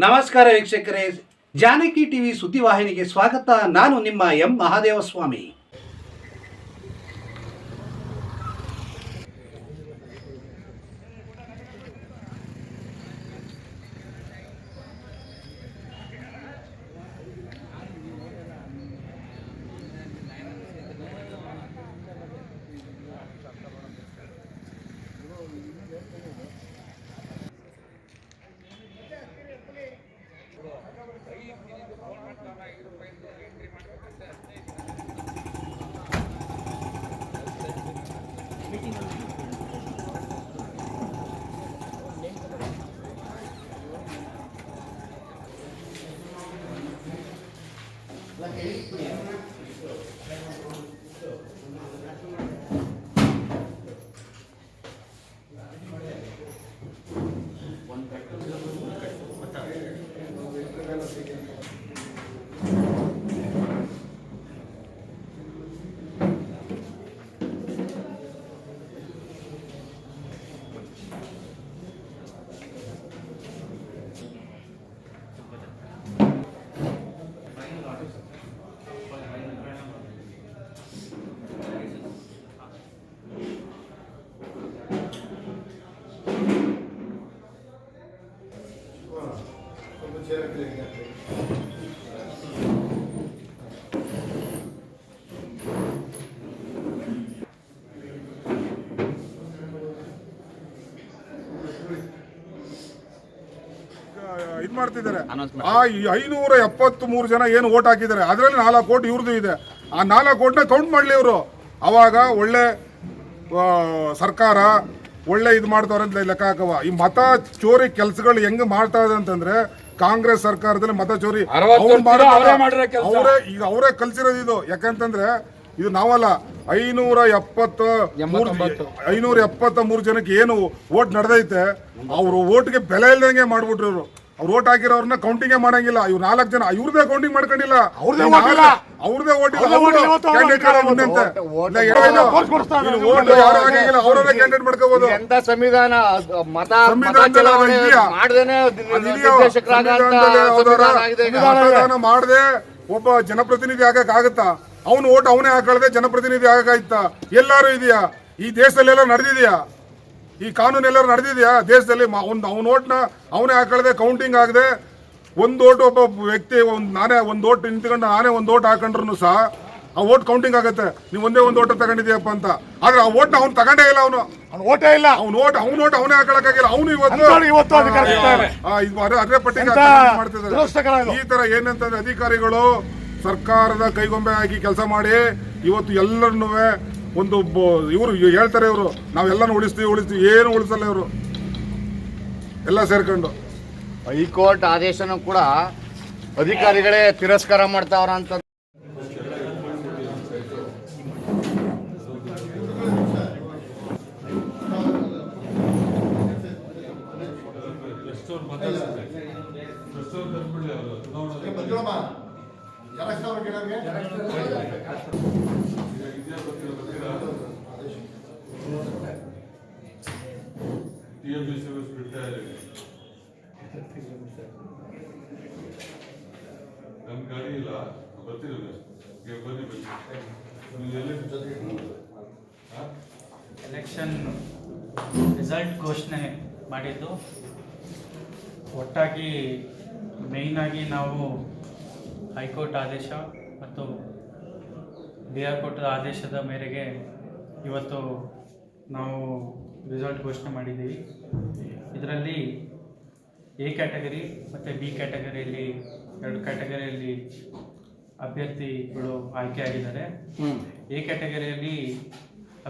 ನಮಸ್ಕಾರ ವೀಕ್ಷಕರೇ, ಜಾನಕಿ ಟಿವಿ ಸುದ್ದಿವಾಹಿನಿಗೆ ಸ್ವಾಗತ. ನಾನು ನಿಮ್ಮ ಎಂ ಮಹಾದೇವಸ್ವಾಮಿ. ಇದು ಮಾಡ್ತಿದ್ದಾರೆ. ಆ 573 ಜನ ಏನು ಓಟ್ ಹಾಕಿದ್ದಾರೆ, ಅದರಲ್ಲಿ 4 ಓಟ್ ಇವ್ರದ್ದು ಇದೆ. ಆ 4 ಓಟ್ನ ಕೌಂಟ್ ಮಾಡಲಿ ಇವರು. ಅವಾಗ ಒಳ್ಳೆ ಸರ್ಕಾರ ಒಳ್ಳೆ ಇದು ಮಾಡ್ತಾವ್ರೆ ಅಂತ ಲೆಕ್ಕ ಹಾಕವ. ಈ ಮತ ಚೋರಿ ಕೆಲಸಗಳು ಹೆಂಗ್ ಮಾಡ್ತಾ ಇದೆ ಅಂತಂದ್ರೆ, ಕಾಂಗ್ರೆಸ್ ಸರ್ಕಾರದಲ್ಲಿ ಮತ ಚೋರಿ ಅವರೇ ಕಲ್ಸಿರೋದು ಇದು. ಯಾಕಂತಂದ್ರೆ ಇದು ನಾವಲ್ಲ, 573 ಜನಕ್ಕೆ ಏನು ಓಟ್ ನಡೆದೈತೆ, ಅವ್ರು ಓಟ್ಗೆ ಬೆಲೆ ಇಲ್ದಂಗೆ ಮಾಡ್ಬಿಟ್ರು ಇವರು. ಅವ್ರು ಓಟ್ ಹಾಕಿರೋರ್ನ ಕೌಂಟಿಂಗ್ ಮಾಡಂಗಿಲ್ಲ. ಇವ್ರು 4 ಜನ ಇವ್ರದೇ ಕೌಂಟಿಂಗ್ ಮಾಡ್ಕೊಂಡಿಲ್ಲ, ಅವ್ರದೇ ಓಟ್ ಅವರೇ ಕ್ಯಾಂಡಿಡೇಟ್ ಮಾಡ್ಕೋಬಹುದು. ಸಂವಿಧಾನ ಮತದಾನ ಮಾಡದೆ ಒಬ್ಬ ಜನಪ್ರತಿನಿಧಿ ಆಗಕ್ಕಾಗತ್ತಾ? ಅವನು ಓಟ್ ಅವನೇ ಹಾಕಳದೆ ಜನಪ್ರತಿನಿಧಿ ಆಗಕ್ಕಾಯ್ತಾ? ಎಲ್ಲಾರು ಇದೆಯಾ ಈ ದೇಶದಲ್ಲಿ? ಎಲ್ಲ ನಡೆದಿದ್ಯಾ? ಈ ಕಾನೂನು ಎಲ್ಲರೂ ನಡೆದಿದ್ಯಾ ದೇಶದಲ್ಲಿ? ಅವ್ನ ಓಟ್ನ ಅವನೇ ಹಾಕಳದೆ ಕೌಂಟಿಂಗ್ ಆಗದೆ ಒಂದು ಓಟ್ ಒಬ್ಬ ವ್ಯಕ್ತಿ ನಾನೇ ಒಂದು ಓಟ್ ನಿಂತ್ಕೊಂಡು ನಾನೇ ಒಂದು ಓಟ್ ಹಾಕೊಂಡ್ರು ಸಹ ಆ ಓಟ್ ಕೌಂಟಿಂಗ್ ಆಗುತ್ತೆ. ನೀವು ಒಂದೇ ಒಂದು ಓಟ್ ತಗೊಂಡಿದ್ಯಪ್ಪ ಅಂತ. ಆದ್ರೆ ಆ ಓಟ್ನ ಅವ್ನು ತಗೊಂಡೇ ಇಲ್ಲ. ಅವನು ಓಟೇ ಇಲ್ಲ. ಅವ್ನ ಓಟ್ ಅವನೇ ಹಾಕೊಳಕ್ಕಾಗಿಲ್ಲ. ಅವನು ಇವತ್ತು ಅದೇ ಪಟ್ಟಿಗೆ ಮಾಡ್ತಿದ್ದಾರೆ. ಈ ತರ ಏನಂತಂದ್ರೆ ಅಧಿಕಾರಿಗಳು ಸರ್ಕಾರದ ಕೈಗೊಂಬೆ ಆಗಿ ಕೆಲಸ ಮಾಡಿ ಇವತ್ತು ಎಲ್ಲರನ್ನೂ ಒಂದು ಇವರು ಹೇಳ್ತಾರೆ, ಇವರು ನಾವೆಲ್ಲನೂ ಉಳಿಸ್ತೀವಿ ಏನು ಉಳಿಸಲ್ಲ ಇವರು ಎಲ್ಲ ಸೇರ್ಕೊಂಡು. ಹೈಕೋರ್ಟ್ ಆದೇಶನೂ ಕೂಡ ಅಧಿಕಾರಿಗಳೇ ತಿರಸ್ಕಾರ ಮಾಡ್ತಾವ್ರ ಅಂತ. ನಮ್ಮ ಗಾಡಿ ಇಲ್ಲ, ಬರ್ತಿರಲ್ಲ. ಎಲೆಕ್ಷನ್ ರಿಸಲ್ಟ್ ಘೋಷಣೆ ಮಾಡಿದ್ದು ಒಟ್ಟಾಗಿ ಮೇಯ್ನಾಗಿ ನಾವು ಹೈಕೋರ್ಟ್ ಆದೇಶ ಮತ್ತು ಬಿಆರ್ ಕೋರ್ಟ್ ಆದೇಶದ ಮೇರೆಗೆ ಇವತ್ತು ನಾವು ರಿಸಲ್ಟ್ ಘೋಷಣೆ ಮಾಡಿದ್ದೀವಿ. ಇದರಲ್ಲಿ ಎ ಕ್ಯಾಟಗರಿ ಮತ್ತು ಬಿ ಕ್ಯಾಟಗರಿಯಲ್ಲಿ 2 ಕ್ಯಾಟಗರಿಯಲ್ಲಿ ಅಭ್ಯರ್ಥಿಗಳು ಆಯ್ಕೆಯಾಗಿದ್ದಾರೆ. ಎ ಕ್ಯಾಟಗರಿಯಲ್ಲಿ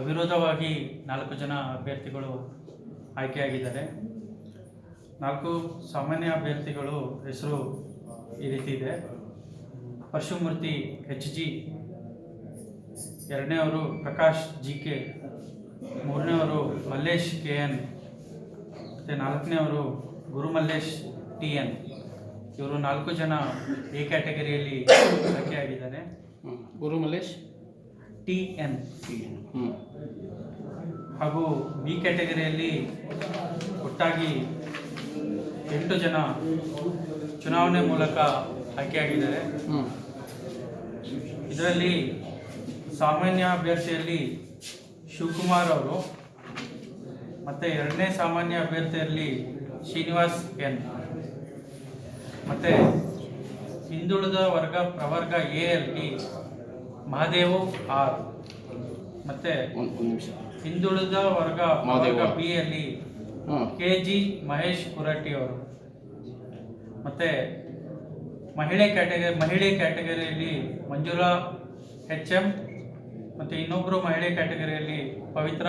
ಅವಿರೋಧವಾಗಿ 4 ಜನ ಅಭ್ಯರ್ಥಿಗಳು ಆಯ್ಕೆಯಾಗಿದ್ದಾರೆ. 4 ಸಾಮಾನ್ಯ ಅಭ್ಯರ್ಥಿಗಳು ಹೆಸರು ಈ ರೀತಿ ಇದೆ: ಪರಶುಮೂರ್ತಿ HG, 2ನೇವರು Prakash GK, 3ನೇವರು Mallesh KN, ಮತ್ತು 4ನೇವರು ಗುರುಮಲ್ಲೇಶ್ TN. ಇವರು 4 ಜನ ಎ ಕ್ಯಾಟಗರಿಯಲ್ಲಿ ಆಯ್ಕೆಯಾಗಿದ್ದಾರೆ. ಗುರುಮಲ್ಲೇಶ್ TN ಹಾಗೂ ಬಿ ಕ್ಯಾಟಗರಿಯಲ್ಲಿ ಒಟ್ಟಾಗಿ 8 ಜನ ಚುನಾವಣೆ ಮೂಲಕ ಆಯ್ಕೆಯಾಗಿದ್ದಾರೆ. ಇದರಲ್ಲಿ ಸಾಮಾನ್ಯ ಅಭ್ಯರ್ಥಿಯಲ್ಲಿ ಶಿವಕುಮಾರ್ ಅವರು ಮತ್ತು ಎರಡನೇ ಸಾಮಾನ್ಯ ಅಭ್ಯರ್ಥಿಯಲ್ಲಿ ಶ್ರೀನಿವಾಸ್ ಎನ್, ಮತ್ತು ಹಿಂದುಳಿದ ಪ್ರವರ್ಗ ಎ ಅಲ್ಲಿ ಮಹಾದೇವು ಆರ್, ಮತ್ತು ಹಿಂದುಳಿದ ಪ್ರವರ್ಗ ಬಿ ಅಲ್ಲಿ KG ಮಹೇಶ್ ಕುರಟ್ಟಿ ಅವರು, ಮತ್ತು ಮಹಿಳೆ ಕ್ಯಾಟಗರಿಯಲ್ಲಿ ಮಂಜುಳಾ HM, ಮತ್ತು ಇನ್ನೊಬ್ಬರು ಮಹಿಳೆ ಕ್ಯಾಟಗರಿಯಲ್ಲಿ ಪವಿತ್ರ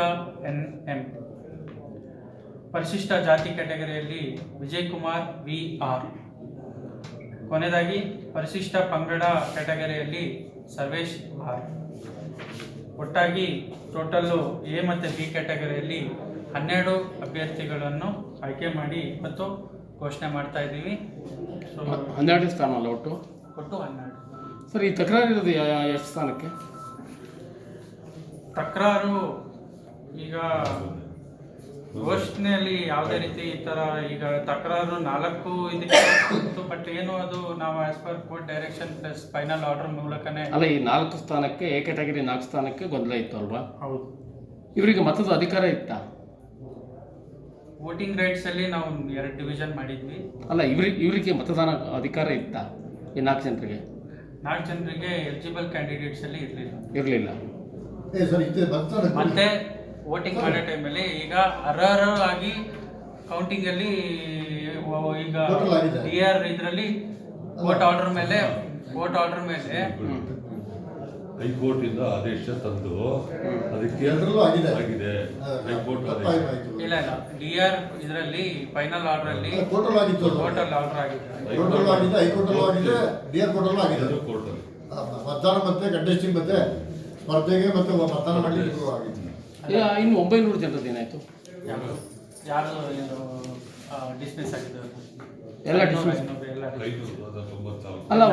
NM, ಪರಿಶಿಷ್ಟ ಜಾತಿ ಕ್ಯಾಟಗರಿಯಲ್ಲಿ ವಿಜಯಕುಮಾರ್ VR, ಕೊನೆಯದಾಗಿ ಪರಿಶಿಷ್ಟ ಪಂಗಡ ಕ್ಯಾಟಗರಿಯಲ್ಲಿ ಸರ್ವೇಶ್ R. ಒಟ್ಟಾಗಿ ಟೋಟಲ್ಲು ಎ ಮತ್ತು ಬಿ ಕ್ಯಾಟಗರಿಯಲ್ಲಿ 12 ಅಭ್ಯರ್ಥಿಗಳನ್ನು ಆಯ್ಕೆ ಮಾಡಿ ಇವತ್ತು ಘೋಷಣೆ ಮಾಡ್ತಾ ಇದ್ದೀವಿ. ಸೊ 12 ಸ್ಥಾನ ಅಲ್ಲ ಒಟ್ಟು 12. ಸರ್, ಈ ತಕರಾರು ಇರೋದು ಎಷ್ಟು ಸ್ಥಾನಕ್ಕೆ? ತಕರಾರು ಈಗ ಘೋಷಣೆಯಲ್ಲಿ ಯಾವುದೇ ರೀತಿ ಈ ಥರ ಈಗ ತಕರಾರು 4 ಇದಕ್ಕೆ ಇತ್ತು, ಬಟ್ ಏನು ಅದು ನಾವು as per court direction plus final order ಮೂಲಕನೇ. ಅಲ್ಲ, ಈ 4 ಸ್ಥಾನಕ್ಕೆ ಎ ಕ್ಯಾಟಗರಿ 4 ಸ್ಥಾನಕ್ಕೆ ಗೊಂದಲ ಇತ್ತು ಅಲ್ವಾ? ಹೌದು. ಇವರಿಗೆ ಮತದ ಅಧಿಕಾರ ಇತ್ತಾ? ವೋಟಿಂಗ್ ರೈಟ್ಸಲ್ಲಿ ನಾವು 2 ಡಿವಿಷನ್ ಮಾಡಿದ್ವಿ. ಅಲ್ಲ, ಇವರಿಗೆ ಮತದಾನ ಅಧಿಕಾರ ಇತ್ತಾ ಈ 4 ಜನರಿಗೆ? 4 ಜನರಿಗೆ ಎಲಿಜಿಬಲ್ ಕ್ಯಾಂಡಿಡೇಟ್ಸಲ್ಲಿ ಇರಲಿಲ್ಲ. ಮತ್ತೆ ವೋಟಿಂಗ್ ಮಾಡೋ ಟೈಮಲ್ಲಿ ಈಗ ಅರ್ಹರಾಗಿ ಕೌಂಟಿಂಗಲ್ಲಿ ಈಗ DR ಇದರಲ್ಲಿ ವೋಟ್ ಆರ್ಡರ್ ಮೇಲೆ ಹೈಕೋರ್ಟ್ ಇಂದ ಆದೇಶ ತಂದು ಅದಕ್ಕೆ ಆಗಿದೆ. ಹೈಕೋರ್ಟ್ ಇಲ್ಲ DR ಇದರಲ್ಲಿ ಫೈನಲ್ ಆರ್ಡರ್ ಅಲ್ಲಿ ಟೋಟಲ್ ಆರ್ಡರ್ ಆಗಿದೆ. ಮತದಾನ ಮತ್ತೆ ಕಂಟೆಸ್ಟಿಂಗ್ ಮತ್ತೆ ಸ್ಪರ್ಧೆಗೆ ಮತ್ತೆ ಮತದಾನ ಮಾಡಲಿಕ್ಕೆ ಆಗಿದೆ. ಇನ್ನು 900 ಜನರದ್ದು ಏನಾಯ್ತು? ಯಾರು ಡಿಸ್ಮಿಸ್ ಆಗಿದ್ದಾರೆ? ಎಲ್ಲ ಡಿಸ್ಮಿಸ್. ಅಲ್ಲ,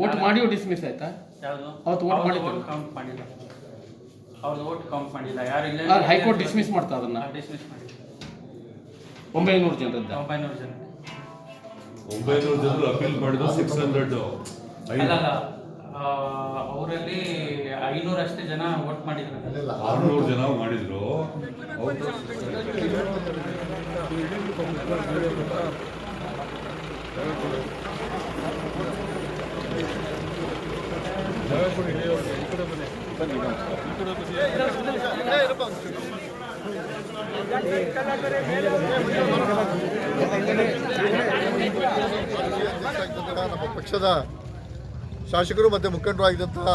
ವೋಟ್ ಮಾಡಿಯೋ ಡಿಸ್ಮಿಸ್ ಆಯ್ತಾ? ಯಾವುದು? ಅವತ್ತು ವೋಟ್ ಮಾಡಿ ಕೌಂಟ್ ಮಾಡಿಲ್ಲ. ಅವ್ರದ್ದು ವೋಟ್ ಕೌಂಟ್ ಮಾಡಿಲ್ಲ. ಯಾರು ಇಲ್ಲ. ಹೈಕೋರ್ಟ್ ಡಿಸ್ಮಿಸ್ ಮಾಡ್ತಾ ಅದನ್ನ? ಡಿಸ್ಮಿಸ್ ಮಾಡಿ 900 ಜನರದ್ದು. 900 ಜನ. 900 ಜನರು ಅಪೀಲ್ ಮಾಡಿದ್ರು. 600 ಅಲ್ಲ, ಅವರಲ್ಲಿ 500 ಅಷ್ಟೇ ಜನ ವೋಟ್ ಮಾಡಿದ್ರು. 600 ಜನ ಮಾಡಿದ್ರು. ನಮ್ಮ ಪಕ್ಷದ ಶಾಸಕರು ಮತ್ತು ಮುಖಂಡರು ಆಗಿದ್ದಂತಹ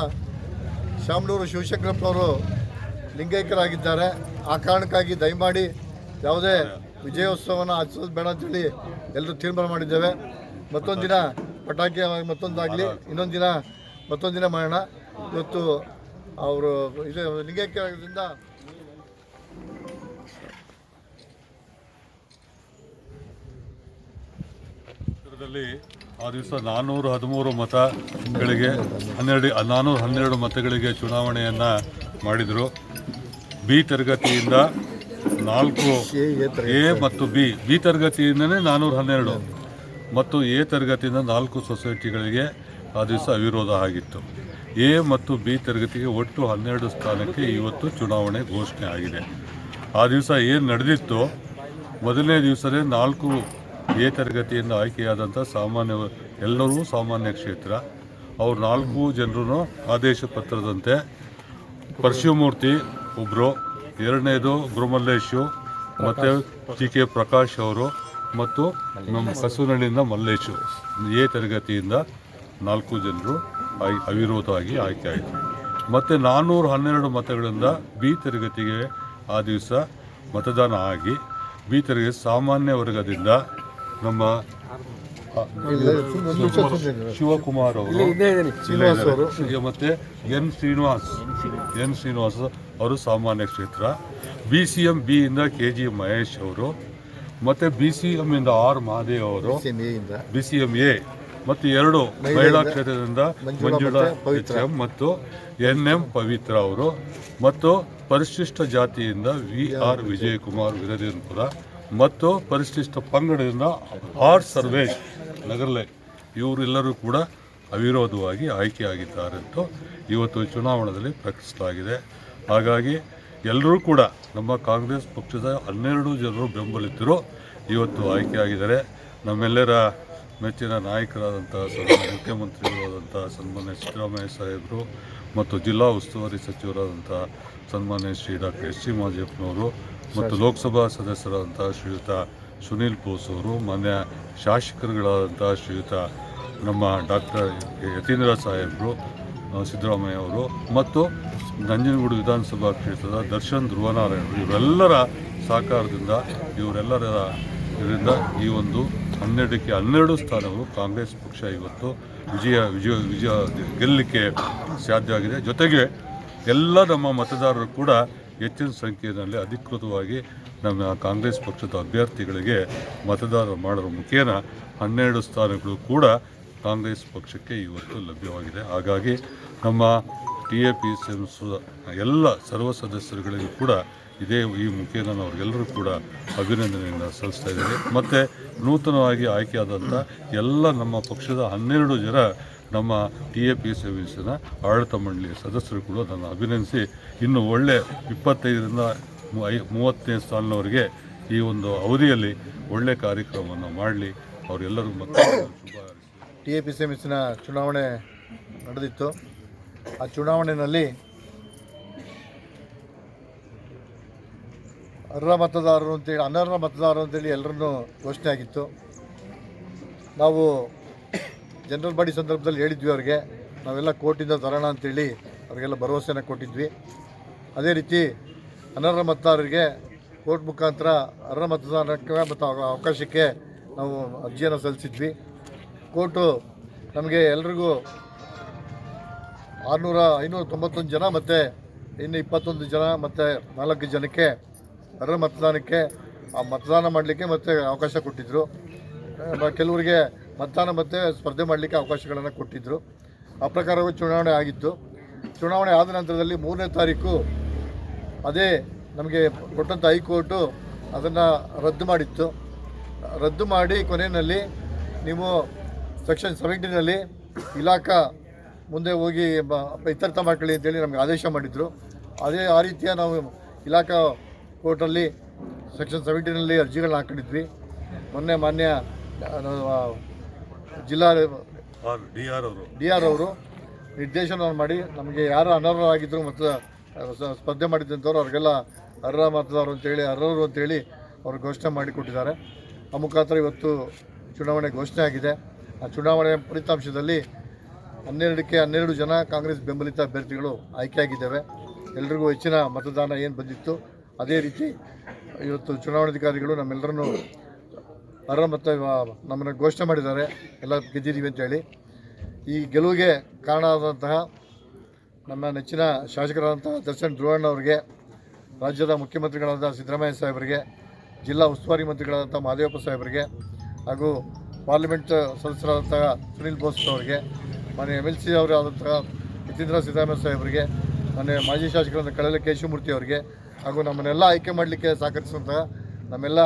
ಶಾಮನೂರು ಶಿವಶಂಕರಪ್ಪನವರು ಲಿಂಗೈಕ್ಯರಾಗಿದ್ದಾರೆ. ಆ ಕಾರಣಕ್ಕಾಗಿ ದಯಮಾಡಿ ಯಾವುದೇ ವಿಜಯೋತ್ಸವನ ಆಚರಿಸೋದು ಬೇಡ ಅಂತೇಳಿ ಎಲ್ಲರೂ ತೀರ್ಮಾನ ಮಾಡಿದ್ದೇವೆ. ಮತ್ತೊಂದು ದಿನ ಪಟಾಕಿ ಮತ್ತೊಂದಾಗಲಿ, ಇನ್ನೊಂದು ದಿನ ಮಾಡೋಣ. ಇವತ್ತು ಅವರು ಇದು ಲಿಂಗೈಕ್ಯರಾಗಿದ್ದರಿಂದ ಆ ದಿವಸ 413 ಮತಗಳಿಗೆ 412 ಮತಗಳಿಗೆ ಚುನಾವಣೆಯನ್ನು ಮಾಡಿದರು. ಬಿ ತರಗತಿಯಿಂದ 4 ಎ ಮತ್ತು ಬಿ ತರಗತಿಯಿಂದಲೇ 412 ಮತ್ತು ಎ ತರಗತಿಯಿಂದ 4 ಸೊಸೈಟಿಗಳಿಗೆ ಆ ದಿವಸ ಅವಿರೋಧ ಆಗಿತ್ತು. ಎ ಮತ್ತು ಬಿ ತರಗತಿಗೆ ಒಟ್ಟು 12 ಸ್ಥಾನಕ್ಕೆ ಇವತ್ತು ಚುನಾವಣೆ ಘೋಷಣೆ ಆಗಿದೆ. ಆ ದಿವಸ ಏನು ನಡೆದಿತ್ತು, ಮೊದಲನೇ ದಿವಸವೇ 4 ಎ ತರಗತಿಯಿಂದ ಆಯ್ಕೆಯಾದಂಥ ಎಲ್ಲರೂ ಸಾಮಾನ್ಯ ಕ್ಷೇತ್ರ. ಅವ್ರು 4 ಜನರು ಆದೇಶ ಪತ್ರದಂತೆ ಪರಶುಮೂರ್ತಿ ಒಬ್ಬರು, ಎರಡನೇದು ಗುರುಮಲ್ಲೇಶು, ಮತ್ತು GK ಪ್ರಕಾಶ್ ಅವರು, ಮತ್ತು ನಮ್ಮ ಕಸೂನಹಳ್ಳಿಯಿಂದ ಮಲ್ಲೇಶು. ಎ ತರಗತಿಯಿಂದ 4 ಜನರು ಅವಿರೋಧವಾಗಿ ಆಯ್ಕೆ ಆಯಿತು. ಮತ್ತು 412 ಮತಗಳಿಂದ ಬಿ ತರಗತಿಗೆ ಆ ದಿವಸ ಮತದಾನ ಆಗಿ ಬಿ ತರಗತಿ ಸಾಮಾನ್ಯ ವರ್ಗದಿಂದ ನಮ್ಮ ಶಿವಕುಮಾರ್ ಅವರು ಮತ್ತು ಎನ್ ಶ್ರೀನಿವಾಸ್ ಅವರು ಸಾಮಾನ್ಯ ಕ್ಷೇತ್ರ. BCM ಬಿ ಇಂದ KG ಮಹೇಶ್ ಅವರು, ಮತ್ತು BCM ಇಂದ ಆರ್ ಮಹಾದೇವ್ ಅವರು, BCM ಎ ಮತ್ತು 2 ಮಹಿಳಾ ಕ್ಷೇತ್ರದಿಂದ ಮಂಜುಳಾ HM ಮತ್ತು NM ಪವಿತ್ರ ಅವರು, ಮತ್ತು ಪರಿಶಿಷ್ಟ ಜಾತಿಯಿಂದ VR ವಿಜಯಕುಮಾರ್ ವಿರದೇನ್ಪುರ, ಮತ್ತು ಪರಿಶಿಷ್ಟ ಪಂಗಡದಿಂದ ಆರ್ ಸರ್ವೇಶ್ ನಗರಲೆ ಇವರೆಲ್ಲರೂ ಕೂಡ ಅವಿರೋಧವಾಗಿ ಆಯ್ಕೆಯಾಗಿದ್ದಾರೆ ಅಂತ ಇವತ್ತು ಚುನಾವಣೆಯಲ್ಲಿ ಪ್ರಕಟಿಸಲಾಗಿದೆ. ಹಾಗಾಗಿ ಎಲ್ಲರೂ ಕೂಡ ನಮ್ಮ ಕಾಂಗ್ರೆಸ್ ಪಕ್ಷದ 12 ಜನರು ಬೆಂಬಲಿತರು ಇವತ್ತು ಆಯ್ಕೆಯಾಗಿದ್ದಾರೆ. ನಮ್ಮೆಲ್ಲರ ಮೆಚ್ಚಿನ ನಾಯಕರಾದಂಥ ಮುಖ್ಯಮಂತ್ರಿಗಳಾದಂಥ ಸನ್ಮಾನ್ಯ ಸಿದ್ದರಾಮಯ್ಯ ಸಾಹೇಬರು ಮತ್ತು ಜಿಲ್ಲಾ ಉಸ್ತುವಾರಿ ಸಚಿವರಾದಂಥ ಸನ್ಮಾನ್ಯ ಶ್ರೀ ಡಾಕ್ಟರ್ ಎಸ್ ಸಿ ಮಾದೇವಪ್ಪನವರು ಮತ್ತು ಲೋಕಸಭಾ ಸದಸ್ಯರಾದಂಥ ಶ್ರೀಯುತ ಸುನೀಲ್ ಬೋಸ್ ಅವರು, ಮಾನ್ಯ ಶಾಸಕರುಗಳಾದಂಥ ಶ್ರೀಯುತ ನಮ್ಮ ಡಾಕ್ಟರ್ ಯತೀಂದ್ರ ಸಾಹೇಬರು, ಸಿದ್ದರಾಮಯ್ಯ ಅವರು ಮತ್ತು ನಂಜನಗೂಡು ವಿಧಾನಸಭಾ ಕ್ಷೇತ್ರದ ದರ್ಶನ್ ಧ್ರುವನಾರಾಯಣ ಇವರೆಲ್ಲರ ಸಹಕಾರದಿಂದ ಇದರಿಂದ ಈ ಒಂದು 12ಕ್ಕೆ 12 ಸ್ಥಾನಗಳು ಕಾಂಗ್ರೆಸ್ ಪಕ್ಷ ಇವತ್ತು ವಿಜಯ ಗೆಲ್ಲಲಿಕ್ಕೆ ಸಾಧ್ಯ ಆಗಿದೆ. ಜೊತೆಗೆ ಎಲ್ಲ ನಮ್ಮ ಮತದಾರರು ಕೂಡ ಹೆಚ್ಚಿನ ಸಂಖ್ಯೆಯಲ್ಲಿ ಅಧಿಕೃತವಾಗಿ ನಮ್ಮ ಕಾಂಗ್ರೆಸ್ ಪಕ್ಷದ ಅಭ್ಯರ್ಥಿಗಳಿಗೆ ಮತದಾರ ಮಾಡೋದ್ರ ಮುಖೇನ 12 ಸ್ಥಾನಗಳು ಕೂಡ ಕಾಂಗ್ರೆಸ್ ಪಕ್ಷಕ್ಕೆ ಇವತ್ತು ಲಭ್ಯವಾಗಿದೆ. ಹಾಗಾಗಿ ನಮ್ಮ TAPCMS ಎಲ್ಲ ಸರ್ವ ಸದಸ್ಯರುಗಳಿಗೂ ಕೂಡ ಈ ಮುಖೇನ ಅವ್ರಿಗೆಲ್ಲರೂ ಕೂಡ ಅಭಿನಂದನೆಯನ್ನು ಸಲ್ಲಿಸ್ತಾ ಇದ್ದೀವಿ. ಮತ್ತು ನೂತನವಾಗಿ ಆಯ್ಕೆಯಾದಂಥ ಎಲ್ಲ ನಮ್ಮ ಪಕ್ಷದ 12 ಜನ ನಮ್ಮ TAPCMSನ ಆಡಳಿತ ಮಂಡಳಿಯ ಸದಸ್ಯರು ಕೂಡ ನನ್ನ ಅಭಿನಂದಿಸಿ ಇನ್ನು ಒಳ್ಳೆ 25ರಿಂದ 30ನೇ ಸ್ಥಾನದವರೆಗೆ ಈ ಒಂದು ಅವಧಿಯಲ್ಲಿ ಒಳ್ಳೆ ಕಾರ್ಯಕ್ರಮವನ್ನು ಮಾಡಲಿ. ಅವರೆಲ್ಲರೂ ಮತ್ತೆ ಶುಭ ಹಾರೈಸಿ. TAPCMSನ ಚುನಾವಣೆ ನಡೆದಿತ್ತು. ಆ ಚುನಾವಣೆಯಲ್ಲಿ ಅರ್ಹ ಮತದಾರರು ಅಂತೇಳಿ, ಅನರ್ಹ ಮತದಾರರು ಅಂತೇಳಿ ಎಲ್ಲರನ್ನೂ ಘೋಷಣೆ ಆಗಿತ್ತು. ನಾವು ಜನರಲ್ ಬಾಡಿ ಸಂದರ್ಭದಲ್ಲಿ ಹೇಳಿದ್ವಿ ಅವ್ರಿಗೆ, ನಾವೆಲ್ಲ ಕೋರ್ಟಿಂದ ತರೋಣ ಅಂತೇಳಿ ಅವ್ರಿಗೆಲ್ಲ ಭರವಸೆನ ಕೊಟ್ಟಿದ್ವಿ. ಅದೇ ರೀತಿ ಅನರ್ಹ ಮತದಾರರಿಗೆ ಕೋರ್ಟ್ ಮುಖಾಂತರ ಅರ್ಹ ಮತದಾರಕ್ಕೆ ಮತ್ತು ಅವಕಾಶಕ್ಕೆ ನಾವು ಅರ್ಜಿಯನ್ನು ಸಲ್ಲಿಸಿದ್ವಿ. ಕೋರ್ಟು ನಮಗೆ ಎಲ್ರಿಗೂ 591 ಜನ ಮತ್ತು ಇನ್ನು 21 ಜನ ಮತ್ತು 4 ಜನಕ್ಕೆ ಅರ್ಹ ಮತದಾನಕ್ಕೆ ಮತದಾನ ಮಾಡಲಿಕ್ಕೆ ಮತ್ತು ಅವಕಾಶ ಕೊಟ್ಟಿದ್ದರು. ಕೆಲವರಿಗೆ ಮತದಾನ ಮತ್ತು ಸ್ಪರ್ಧೆ ಮಾಡಲಿಕ್ಕೆ ಅವಕಾಶಗಳನ್ನು ಕೊಟ್ಟಿದ್ದರು. ಆ ಪ್ರಕಾರವಾಗಿ ಚುನಾವಣೆ ಆಗಿತ್ತು. ಚುನಾವಣೆ ಆದ ನಂತರದಲ್ಲಿ 3ನೇ ತಾರೀಕು ಅದೇ ನಮಗೆ ಕೊಟ್ಟಂಥ ಹೈಕೋರ್ಟು ಅದನ್ನು ರದ್ದು ಮಾಡಿತ್ತು. ರದ್ದು ಮಾಡಿ ಕೊನೆಯಲ್ಲಿ ನೀವು ಸೆಕ್ಷನ್ 17ನಲ್ಲಿ ಇಲಾಖಾ ಮುಂದೆ ಹೋಗಿ ಇತ್ಯರ್ಥ ಮಾಡ್ಕೊಳ್ಳಿ ಅಂತೇಳಿ ನಮಗೆ ಆದೇಶ ಮಾಡಿದರು. ಆ ರೀತಿಯ ನಾವು ಇಲಾಖಾ ಕೋರ್ಟಲ್ಲಿ ಸೆಕ್ಷನ್ 17ನಲ್ಲಿ ಅರ್ಜಿಗಳನ್ನ ಹಾಕೊಂಡಿದ್ವಿ. ಮೊನ್ನೆ ಮಾನ್ಯ ಜಿಲ್ಲಾ DR ಅವರು ನಿರ್ದೇಶನವನ್ನು ಮಾಡಿ ನಮಗೆ ಯಾರು ಅನರ್ಹರಾಗಿದ್ದರು ಮತ್ತು ಸ್ಪರ್ಧೆ ಮಾಡಿದ್ದಂಥವ್ರು ಅವ್ರಿಗೆಲ್ಲ ಅರ್ಹ ಮತದಾರರು ಅಂತೇಳಿ ಅರ್ಹರು ಅಂತೇಳಿ ಅವರು ಘೋಷಣೆ ಮಾಡಿಕೊಟ್ಟಿದ್ದಾರೆ. ಆ ಮುಖಾಂತರ ಇವತ್ತು ಚುನಾವಣೆ ಘೋಷಣೆ ಆಗಿದೆ. ಆ ಚುನಾವಣೆ ಫಲಿತಾಂಶದಲ್ಲಿ 12ಕ್ಕೆ 12 ಜನ ಕಾಂಗ್ರೆಸ್ ಬೆಂಬಲಿತ ಅಭ್ಯರ್ಥಿಗಳು ಆಯ್ಕೆಯಾಗಿದ್ದೇವೆ. ಎಲ್ರಿಗೂ ಹೆಚ್ಚಿನ ಮತದಾನ ಏನು ಬಂದಿತ್ತು ಅದೇ ರೀತಿ ಇವತ್ತು ಚುನಾವಣಾಧಿಕಾರಿಗಳು ನಮ್ಮೆಲ್ಲರನ್ನು ಅರ್ಹ ಮತ್ತು ನಮ್ಮನ್ನು ಘೋಷಣೆ ಮಾಡಿದ್ದಾರೆ, ಎಲ್ಲ ಗೆದ್ದಿದ್ದೀವಿ ಅಂತೇಳಿ. ಈ ಗೆಲುವಿಗೆ ಕಾರಣ ಆದಂತಹ ನಮ್ಮ ನೆಚ್ಚಿನ ಶಾಸಕರಾದಂತಹ ದರ್ಶನ್ ಧ್ರುವಣ್ಣ ಅವರಿಗೆ, ರಾಜ್ಯದ ಮುಖ್ಯಮಂತ್ರಿಗಳಾದ ಸಿದ್ದರಾಮಯ್ಯ ಸಾಹೇಬರಿಗೆ, ಜಿಲ್ಲಾ ಉಸ್ತುವಾರಿ ಮಂತ್ರಿಗಳಾದಂಥ ಮಾದೇವಪ್ಪ ಸಾಹೇಬರಿಗೆ ಹಾಗೂ ಪಾರ್ಲಿಮೆಂಟ್ ಸದಸ್ಯರಾದಂತಹ ಸುನೀಲ್ ಬೋಸ್ ಅವರಿಗೆ, ಮಾನ್ಯ MLC ಅವರಾದಂತಹ ಯತೀಂದ್ರ ಸಿದ್ದರಾಮಯ್ಯ ಸಾಹೇಬರಿಗೆ, ಮಾನ್ಯ ಮಾಜಿ ಶಾಸಕರಾದ ಕಳಲೆ ಕೇಶವಮೂರ್ತಿ ಅವರಿಗೆ ಹಾಗೂ ನಮ್ಮನ್ನೆಲ್ಲ ಆಯ್ಕೆ ಮಾಡಲಿಕ್ಕೆ ಸಹಕರಿಸಿದಂತಹ ನಮ್ಮೆಲ್ಲ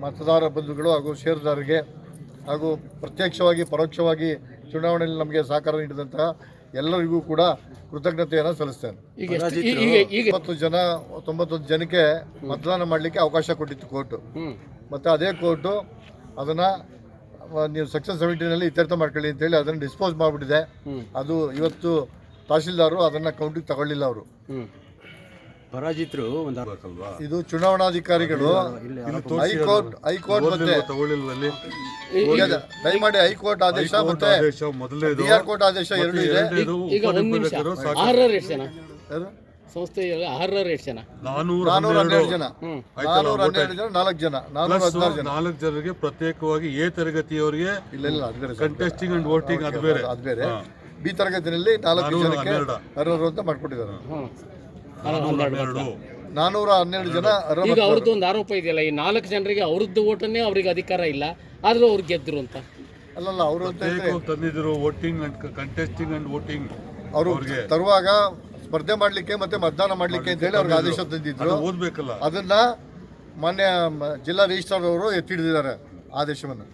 ಮತದಾರ ಬಂಧುಗಳು ಹಾಗೂ ಷೇರುದಾರರಿಗೆ ಹಾಗೂ ಪ್ರತ್ಯಕ್ಷವಾಗಿ ಪರೋಕ್ಷವಾಗಿ ಚುನಾವಣೆಯಲ್ಲಿ ನಮಗೆ ಸಹಕಾರ ನೀಡಿದಂತಹ ಎಲ್ಲರಿಗೂ ಕೂಡ ಕೃತಜ್ಞತೆಯನ್ನು ಸಲ್ಲಿಸ್ತೇನೆ. 91 ಜನಕ್ಕೆ ಮತದಾನ ಮಾಡಲಿಕ್ಕೆ ಅವಕಾಶ ಕೊಟ್ಟಿತ್ತು ಕೋರ್ಟು. ಮತ್ತು ಅದೇ ಕೋರ್ಟು ಅದನ್ನು ನೀವು ಸೆಕ್ಷನ್ 17ನಲ್ಲಿ ಇತ್ಯರ್ಥ ಮಾಡ್ಕೊಳ್ಳಿ ಅಂತೇಳಿ ಅದನ್ನು ಡಿಸ್ಪೋಸ್ ಮಾಡಿಬಿಟ್ಟಿದೆ. ಅದು ಇವತ್ತು ತಹಶೀಲ್ದಾರರು ಅದನ್ನು ಕೌಂಟಿಗೆ ತಗೊಳ್ಳಿಲ್ಲ. ಅವರು ಇದು ಚುನಾವಣಾಧಿಕಾರಿಗಳು ಹೈಕೋರ್ಟ್ ಮತ್ತೆ ದಯಮಾಡಿ ಹೈಕೋರ್ಟ್ ಆದೇಶ ಮತ್ತೆ DR ಕೋರ್ಟ್ ಆದೇಶ ಎರಡು ಇದೆ. ಈಗ 1 ನಿಮಿಷ, ಅರ್ಹರು ಎಷ್ಟು ಜನ ಸಂಸ್ಥೆಯಲ್ಲಿ? ಅರ್ಹರು ಎಷ್ಟು ಜನ? 412 ಜನ. 412 ಜನ, 4 ಜನ, 416 ಜನ. 4 ಜನರಿಗೆ ಪ್ರತ್ಯೇಕವಾಗಿ ಎ ತರಗತಿಯವರಿಗೆ ಇಲ್ಲ ಅದು ಬೇರೆ ಕಂಟೆಸ್ಟಿಂಗ್ ಅಂಡ್ ವೋಟಿಂಗ್ ಅದು ಬೇರೆ. ಬಿ ತರಗತಿಯಲ್ಲಿ 4 ಜನಕ್ಕೆ ಅರ್ಹರು ಅಂತ ಮಾಡ್ಕೊಟ್ಟಿದ್ದಾರೆ. 412 ಜನ ಅರ್ಹ. ಈಗ ಅವ್ರದ್ದು ಒಂದು ಆರೋಪ ಇದೆಯಲ್ಲ, ಈ 4 ಜನರಿಗೆ ಅವ್ರದ್ದು ಓಟನ್ನೇ ಅವ್ರಿಗೆ ಅಧಿಕಾರ ಇಲ್ಲ, ಆದ್ರೂ ಅವ್ರು ಗೆದ್ರು ಅಂತ. ಅಲ್ಲಲ್ಲ, ಅವರು ತಂದಿದ್ರು voting and contesting and voting ಅವರು ತರುವಾಗ ಸ್ಪರ್ಧೆ ಮಾಡ್ಲಿಕ್ಕೆ ಮತ್ತೆ ಮತದಾನ ಮಾಡ್ಲಿಕ್ಕೆ ಅಂತ ಹೇಳಿ ಅವ್ರಿಗೆ ಆದೇಶ ತಂದಿದ್ರು. ಓದ್ಬೇಕಲ್ಲ, ಅದನ್ನ ಮಾನ್ಯ ಜಿಲ್ಲಾ ರಿಜಿಸ್ಟ್ರಾರ್ ಅವರು ಎತ್ತಿ ಹಿಡಿದಿದ್ದಾರೆ ಆದೇಶವನ್ನು.